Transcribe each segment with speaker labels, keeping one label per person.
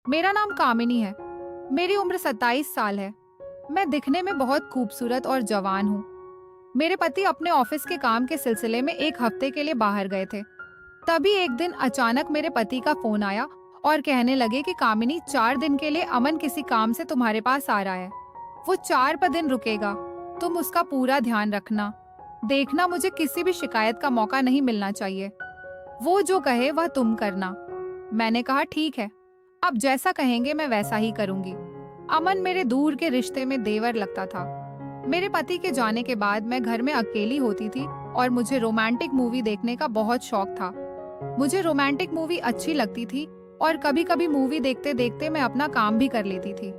Speaker 1: मेरा नाम कामिनी है। मेरी उम्र 27 साल है। मैं दिखने में बहुत खूबसूरत और जवान हूँ। मेरे पति अपने ऑफिस के काम के सिलसिले में एक हफ्ते के लिए बाहर गए थे। तभी एक दिन अचानक मेरे पति का फोन आया और कहने लगे कि कामिनी, 4 दिन के लिए अमन किसी काम से तुम्हारे पास आ रहा है। वो 4 दिन रुकेगा। तुम उसका पूरा ध्यान रखना। देखना, मुझे किसी भी शिकायत का मौका नहीं मिलना चाहिए। वो जो कहे वह तुम करना। मैंने कहा ठीक है, अब जैसा कहेंगे मैं वैसा ही करूंगी। अमन मेरे दूर के रिश्ते में देवर लगता था। मेरे पति के जाने के बाद मैं घर में अकेली होती थी और मुझे रोमांटिक मूवी देखने का बहुत शौक था। मुझे रोमांटिक मूवी अच्छी लगती थी और कभी कभी मूवी देखते देखते मैं अपना काम भी कर लेती थी।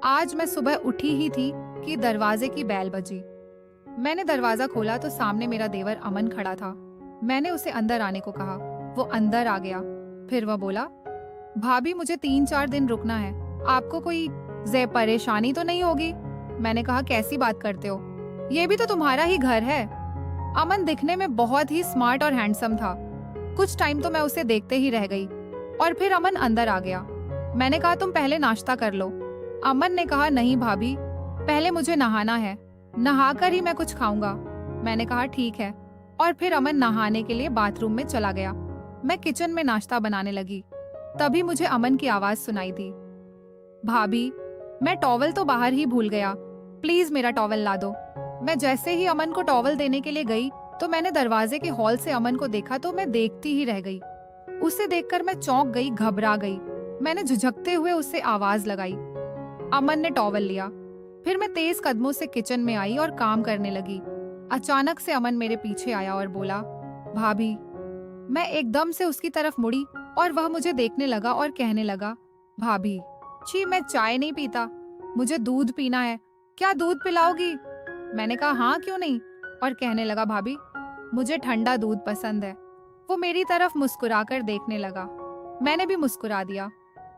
Speaker 1: आज मैं सुबह उठी ही थी कि दरवाजे की बेल बजी। मैंने दरवाजा खोला तो सामने मेरा देवर अमन खड़ा था। मैंने उसे अंदर आने को कहा। वो अंदर आ गया। फिर वह बोला, भाभी मुझे 3-4 दिन रुकना है। आपको कोई परेशानी तो नहीं होगी? मैंने कहा, कैसी बात करते हो, ये भी तो तुम्हारा ही घर है। अमन दिखने में बहुत ही स्मार्ट और हैंडसम था। कुछ टाइम तो मैं उसे देखते ही रह गई और फिर अमन अंदर आ गया। मैंने कहा, तुम पहले नाश्ता कर लो। अमन ने कहा, नहीं भाभी, पहले मुझे नहाना है, नहाकर ही मैं कुछ खाऊंगा। मैंने कहा ठीक है, और फिर अमन नहाने के लिए बाथरूम में चला गया। मैं किचन में नाश्ता बनाने लगी। तभी मुझे अमन की आवाज सुनाई दी, भाभी मैं टॉवल तो बाहर ही भूल गया, प्लीज मेरा टॉवल ला दो। मैं जैसे ही अमन को टॉवल देने के लिए गई तो मैंने दरवाजे के हॉल से अमन को देखा तो मैं देखती ही रह गई। उसे देखकर मैं चौंक गई, घबरा गई। मैंने झुझकते हुए उससे आवाज लगाई। अमन ने टॉवल लिया। फिर मैं तेज कदमों से किचन में आई और काम करने लगी। अचानक से अमन मेरे पीछे आया और बोला, भाभी। मैं एकदम से उसकी तरफ मुड़ी और वह मुझे देखने लगा और कहने लगा, भाभी छी, मैं चाय नहीं पीता, मुझे दूध पीना है, क्या दूध पिलाओगी? मैंने कहा हाँ क्यों नहीं, और कहने लगा, भाभी मुझे ठंडा दूध पसंद है। वो मेरी तरफ मुस्कुराकर देखने लगा। मैंने भी मुस्कुरा दिया।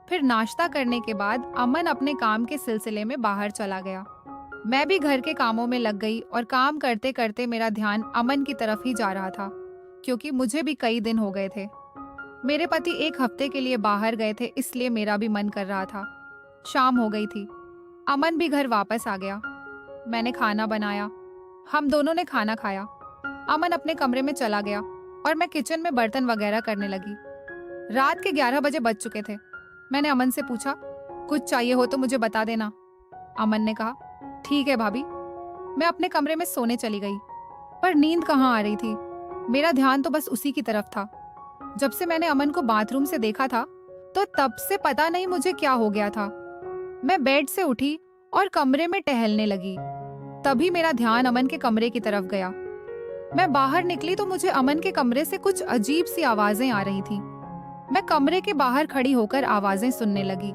Speaker 1: फिर नाश्ता करने के बाद अमन अपने काम के सिलसिले में बाहर चला गया। मैं भी घर के कामों में लग गई और काम करते करते मेरा ध्यान अमन की तरफ ही जा रहा था, क्योंकि मुझे भी कई दिन हो गए थे। मेरे पति एक हफ्ते के लिए बाहर गए थे, इसलिए मेरा भी मन कर रहा था। शाम हो गई थी। अमन भी घर वापस आ गया। मैंने खाना बनाया। हम दोनों ने खाना खाया। अमन अपने कमरे में चला गया और मैं किचन में बर्तन वगैरह करने लगी। रात के 11 बजे बज चुके थे। मैंने अमन से पूछा, कुछ चाहिए हो तो मुझे बता देना। अमन ने कहा, ठीक है भाभी। मैं अपने कमरे में सोने चली गई, पर नींद कहाँ आ रही थी। मेरा ध्यान तो बस उसी की तरफ था। जब से मैंने अमन को बाथरूम से देखा था तो तब से पता नहीं मुझे क्या हो गया था। मैं बेड से उठी और कमरे में टहलने लगी। तभी मेरा ध्यान अमन के कमरे की तरफ गया। मैं बाहर निकली तो मुझे अमन के कमरे से कुछ अजीब सी आवाजें आ रही थी। मैं कमरे के बाहर खड़ी होकर आवाजें सुनने लगी।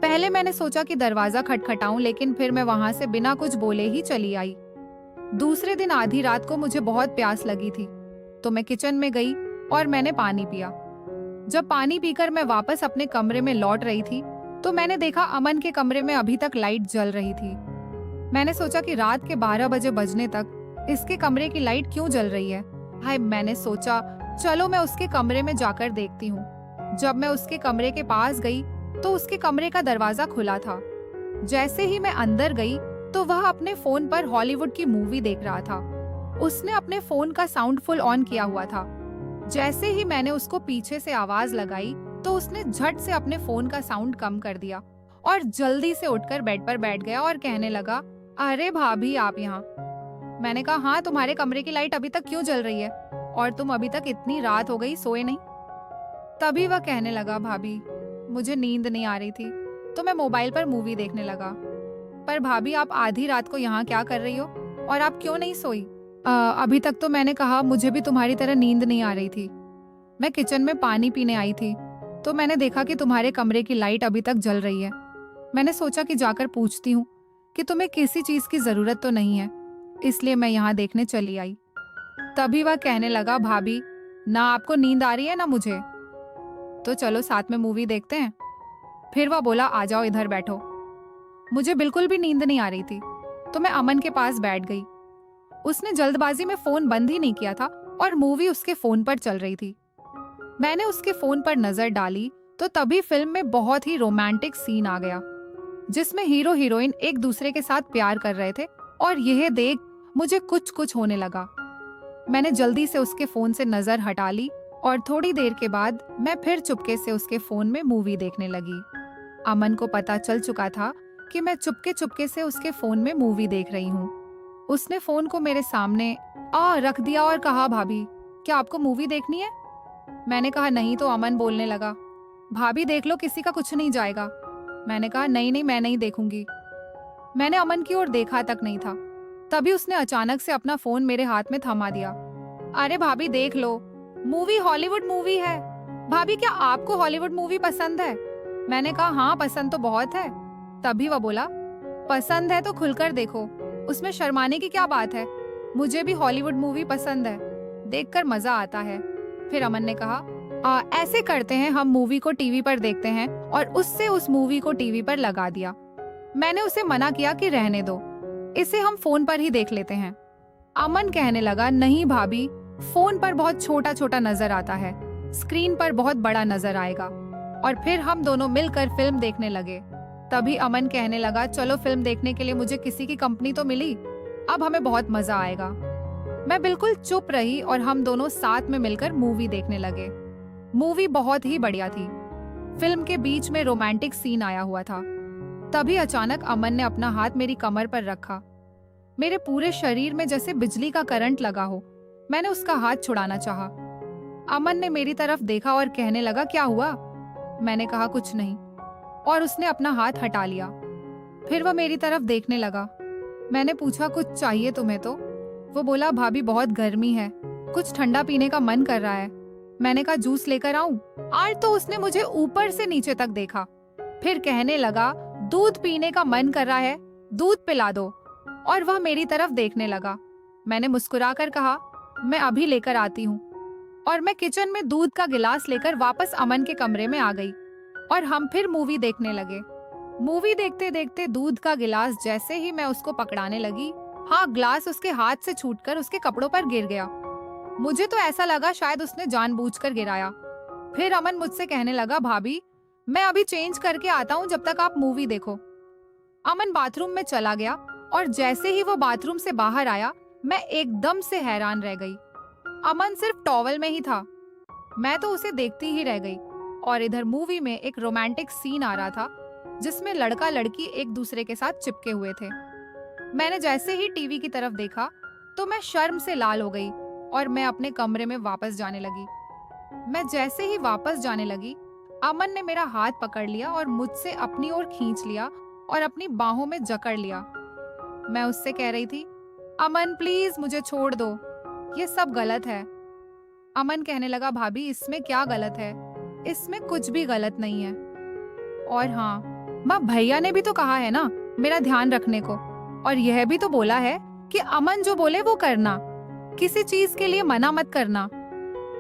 Speaker 1: पहले मैंने सोचा कि दरवाजा खटखटाऊं, लेकिन फिर मैं वहां से बिना कुछ बोले ही चली आई। दूसरे दिन आधी रात को मुझे बहुत प्यास लगी थी, तो मैं किचन में गई और मैंने पानी पिया। जब पानी पीकर मैं वापस अपने कमरे में लौट रही थी तो मैंने देखा अमन के कमरे में अभी तक लाइट जल रही थी। मैंने सोचा कि रात के 12 बजे बजने तक इसके कमरे की लाइट क्यों जल रही है। हाय, मैंने सोचा चलो मैं उसके कमरे में जाकर देखती हूँ। जब मैं उसके कमरे के पास गई तो उसके कमरे का दरवाजा खुला था। जैसे ही मैं अंदर गई तो वह अपने फोन पर हॉलीवुड की मूवी देख रहा था। उसने अपने फोन का साउंड फुल ऑन किया हुआ था। जैसे ही मैंने उसको पीछे से आवाज लगाई तो उसने झट से अपने फोन का साउंड कम कर दिया और जल्दी से उठकर बेड पर बैठ गया और कहने लगा, अरे भाभी आप यहाँ? मैंने कहा हाँ, तुम्हारे कमरे की लाइट अभी तक क्यों जल रही है और तुम अभी तक इतनी रात हो गई सोए नहीं? तभी वह कहने लगा, भाभी मुझे नींद नहीं आ रही थी तो मैं मोबाइल पर मूवी देखने लगा। पर भाभी आप आधी रात को यहाँ क्या कर रही हो और आप क्यों नहीं सोई? अभी तक तो मैंने कहा मुझे भी तुम्हारी तरह नींद नहीं आ रही थी। मैं किचन में पानी पीने आई थी तो मैंने देखा कि तुम्हारे कमरे की लाइट अभी तक जल रही है। मैंने सोचा कि जाकर पूछती हूँ कि तुम्हें किसी चीज की जरूरत तो नहीं है, इसलिए मैं यहाँ देखने चली आई। तभी वह कहने लगा, भाभी ना आपको नींद आ रही है ना मुझे, तो चलो साथ में मूवी देखते हैं। फिर वह बोला, आ जाओ इधर बैठो। मुझे बिल्कुल भी नींद नहीं आ रही थी तो मैं अमन के पास बैठ गई। उसने जल्दबाजी में फोन बंद ही नहीं किया था और मूवी उसके फोन पर चल रही थी। मैंने उसके फोन पर नजर डाली तो तभी फिल्म में बहुत ही रोमांटिक सीन आ गया जिसमें हीरो हीरोइन एक दूसरे के साथ प्यार कर रहे थे और यह देख मुझे कुछ कुछ होने लगा। मैंने जल्दी से उसके फोन से नजर हटा ली और थोड़ी देर के बाद मैं फिर चुपके से उसके फोन में मूवी देखने लगी। अमन को पता चल चुका था कि मैं चुपके चुपके से उसके फोन में मूवी देख रही हूँ। उसने फोन को मेरे सामने रख दिया और कहा, भाभी क्या आपको मूवी देखनी है? मैंने कहा नहीं, तो अमन बोलने लगा, भाभी देख लो, किसी का कुछ नहीं जाएगा। मैंने कहा नहीं नहीं, मैं नहीं देखूंगी। मैंने अमन की ओर देखा तक नहीं था, तभी उसने अचानक से अपना फोन मेरे हाथ में थमा दिया। अरे भाभी देख लो, मूवी हॉलीवुड मूवी है। भाभी क्या आपको हॉलीवुड मूवी पसंद है? मैंने कहा हाँ, पसंद तो बहुत है। तभी वह बोला, पसंद है तो खुलकर देखो, उसमें शर्माने की क्या बात है। मुझे भी हॉलीवुड मूवी पसंद है, देखकर मजा आता है। फिर अमन ने कहा, ऐसे करते हैं, हम मूवी को टीवी पर देखते हैं, और उससे उस मूवी को टीवी पर लगा दिया। मैंने उसे मना किया कि रहने दो, इसे हम फोन पर ही देख लेते हैं। अमन कहने लगा, नहीं भाभी, फोन पर बहुत छोटा छोटा नजर आता है, स्क्रीन पर बहुत बड़ा नजर आएगा। और फिर हम दोनों मिलकर फिल्म देखने लगे। तभी अमन कहने लगा, चलो फिल्म देखने के लिए मुझे किसी की कंपनी तो मिली, अब हमें बहुत मजा आएगा। मैं बिल्कुल चुप रही और हम दोनों साथ में मिलकर मूवी देखने लगे। मूवी बहुत ही बढ़िया थी। फिल्म के बीच में रोमांटिक सीन आया हुआ था। तभी अचानक अमन ने अपना हाथ मेरी कमर पर रखा। मेरे पूरे शरीर में जैसे बिजली का करंट लगा हो। मैंने उसका हाथ छुड़ाना चाहा। अमन ने मेरी तरफ देखा और कहने लगा, क्या हुआ? मैंने कहा कुछ नहीं, और उसने अपना हाथ हटा लिया। फिर वह मेरी तरफ देखने लगा। मैंने पूछा, कुछ चाहिए तुम्हें? तो वो बोला, भाभी बहुत गर्मी है, कुछ ठंडा पीने का मन कर रहा है। मैंने कहा जूस लेकर आऊं? आज तो उसने मुझे ऊपर से नीचे तक देखा, फिर कहने लगा, दूध पीने का मन कर रहा है, दूध पिला दो। और वह मेरी तरफ देखने लगा। मैंने मुस्कुराकर कहा, मैं अभी लेकर आती हूँ। और मैं किचन में दूध का गिलास लेकर वापस अमन के कमरे में आ गई और हम फिर मूवी देखने लगे। मूवी देखते देखते दूध का गिलास जैसे ही मैं उसको पकड़ाने लगी, ग्लास उसके हाथ से छूटकर उसके कपड़ों पर गिर गया। मुझे तो ऐसा लगा शायद उसने जानबूझकर गिराया। फिर अमन मुझसे कहने लगा, भाभी मैं अभी चेंज करके आता हूँ, जब तक आप मूवी देखो। अमन बाथरूम में चला गया और जैसे ही वो बाथरूम से बाहर आया, मैं एकदम से हैरान रह गई। अमन सिर्फ टॉवल में ही था। मैं तो उसे देखती ही रह गई। और इधर मूवी में एक रोमांटिक सीन आ रहा था जिसमें लड़का लड़की एक दूसरे के साथ चिपके हुए थे। मैंने जैसे ही टीवी की तरफ देखा तो मैं शर्म से लाल हो गई और मैं अपने कमरे में वापस जाने लगी। मैं जैसे ही वापस जाने लगी, अमन ने मेरा हाथ पकड़ लिया और मुझसे अपनी ओर खींच लिया और अपनी बाहों में जकड़ लिया। मैं उससे कह रही थी, अमन प्लीज मुझे छोड़ दो, ये सब गलत है। अमन कहने लगा, भाभी इसमें क्या गलत है? इसमें कुछ भी गलत नहीं है। और हाँ, माँ भैया ने भी तो कहा है ना मेरा ध्यान रखने को, और यह भी तो बोला है कि अमन जो बोले वो करना, किसी चीज के लिए मना मत करना।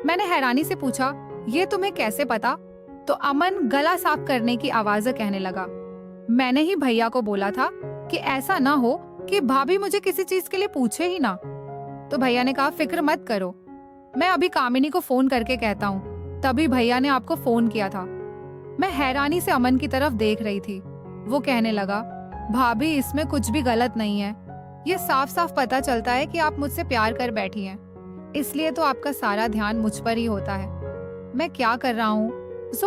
Speaker 1: मैंने हैरानी से पूछा, ये तुम्हें कैसे पता? तो अमन गला साफ करने की आवाज से कहने लगा, मैंने ही भैया को बोला था कि ऐसा ना हो कि भाभी मुझे किसी चीज के लिए पूछे ही ना। तो भैया ने कहा, फिक्र मत करो, मैं अभी कामिनी को फोन करके कहता हूँ। तभी भैया ने आपको फोन किया था। मैं हैरानी से अमन की तरफ देख रही थी। वो कहने लगा, भाभी इसमें कुछ भी गलत नहीं है, ये साफ साफ पता चलता है कि आप मुझसे प्यार कर बैठी हैं, इसलिए तो आपका सारा ध्यान मुझ पर ही होता है। मैं क्या कर रहा हूँ,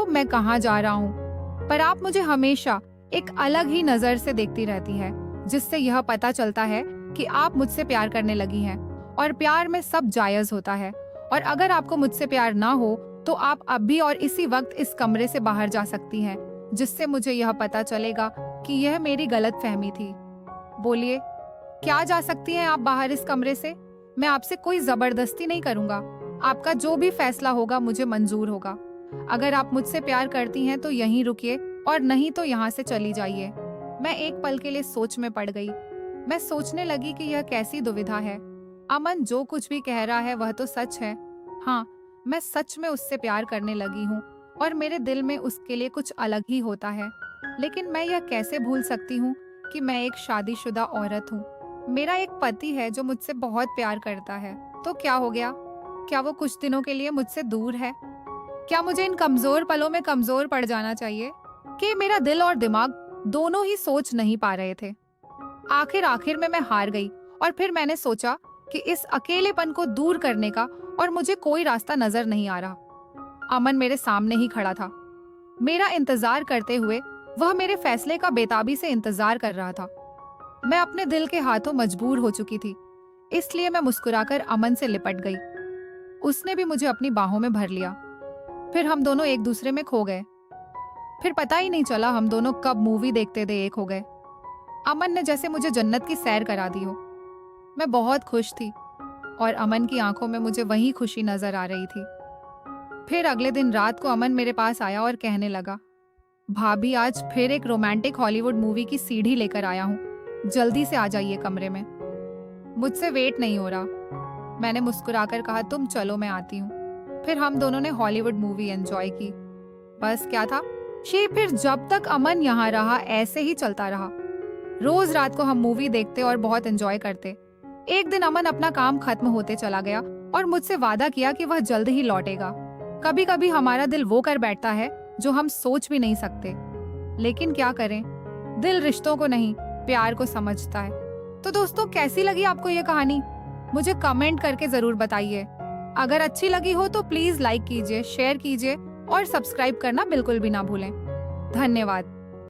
Speaker 1: मैं कहाँ जा रहा हूँ, पर आप मुझे हमेशा एक अलग ही नजर से देखती रहती है, जिससे यह पता चलता है कि आप मुझसे प्यार करने लगी हैं। और प्यार में सब जायज होता है, और अगर आपको मुझसे प्यार ना हो तो आप अभी और इसी वक्त इस कमरे से बाहर जा सकती हैं, जिससे मुझे यह पता चलेगा कि यह मेरी गलत फहमी थी। बोलिए, क्या जा सकती हैं आप बाहर इस कमरे से? मैं आपसे कोई जबरदस्ती नहीं करूंगा, आपका जो भी फैसला होगा मुझे मंजूर होगा। अगर आप मुझसे प्यार करती हैं तो यहीं रुकिए, और नहीं तो यहाँ से चली जाइए। मैं एक पल के लिए सोच में पड़ गई। मैं सोचने लगी कि यह कैसी दुविधा है। अमन जो कुछ भी कह रहा है वह तो सच है। हाँ, मैं सच में उससे प्यार करने लगी हूँ और मेरे दिल में उसके लिए कुछ अलग ही होता है। लेकिन मैं यह कैसे भूल सकती हूँ कि मैं एक शादीशुदा औरत हूँ। मेरा एक पति है जो मुझसे बहुत प्यार करता है। तो क्या हो गया? क्या वो कुछ दिनों के लिए मुझसे दूर है? क्या मुझे इन कमजोर पलों में कमजोर पड़ जाना चाहिए कि मेरा दिल और दिमाग दोनों ही सोच नहीं पा रहे थे। आखिर में मैं हार गई और फिर मैंने सोचा कि इस अकेलेपन को दूर करने का और मुझे कोई रास्ता नजर नहीं आ रहा। अमन मेरे सामने ही खड़ा था, मेरा इंतजार करते हुए। वह मेरे फैसले का बेताबी से इंतजार कर रहा था। मैं अपने दिल के हाथों मजबूर हो चुकी थी, इसलिए मैं मुस्कुराकर अमन से लिपट गई। उसने भी मुझे अपनी बाहों में भर लिया। फिर हम दोनों एक दूसरे में खो गए। फिर पता ही नहीं चला हम दोनों कब मूवी देखते दे एक हो गए। अमन ने जैसे मुझे जन्नत की सैर करा दी हो। मैं बहुत खुश थी और अमन की आंखों में मुझे वही खुशी नजर आ रही थी। फिर अगले दिन रात को अमन मेरे पास आया और कहने लगा, भाभी आज फिर एक रोमांटिक हॉलीवुड मूवी की सीडी लेकर आया हूँ, जल्दी से आ जाइए कमरे में। मुझसे वेट नहीं हो रहा। मैंने मुस्कुराकर कहा, तुम चलो मैं आती हूँ। फिर हम दोनों ने हॉलीवुड मूवी एंजॉय की। बस क्या था, फिर जब तक अमन यहाँ रहा ऐसे ही चलता रहा। रोज रात को हम मूवी देखते और बहुत एंजॉय करते। एक दिन अमन अपना काम खत्म होते चला गया और मुझसे वादा किया कि वह जल्द ही लौटेगा। कभी कभी हमारा दिल वो कर बैठता है जो हम सोच भी नहीं सकते, लेकिन क्या करें, दिल रिश्तों को नहीं प्यार को समझता है। तो दोस्तों, कैसी लगी आपको ये कहानी? मुझे कमेंट करके जरूर बताइए। अगर अच्छी लगी हो तो प्लीज लाइक कीजिए, शेयर कीजिए और सब्सक्राइब करना बिल्कुल भी ना भूलें। धन्यवाद।